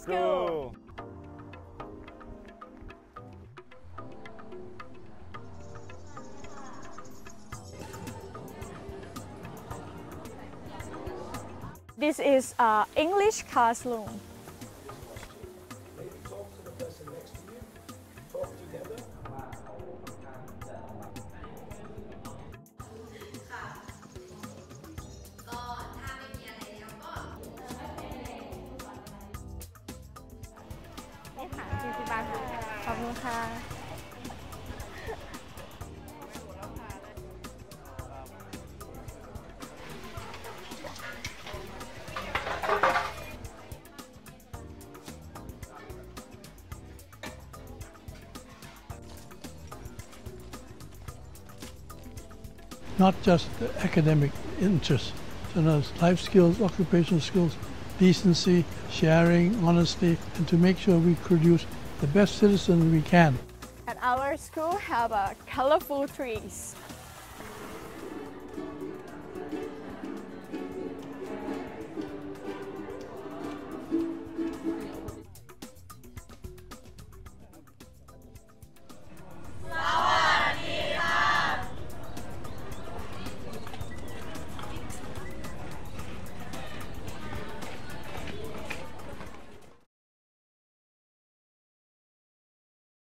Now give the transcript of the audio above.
School. This is our English classroom. Maybe talk to the person next to you. Talk together. นี่ค่ะ40 บาทขอบคุณค่ะ Not just the academic interests, but life skills, occupational skills, decency, sharing, honesty, and to make sure we produce the best citizens we can. At our school have colorful trees.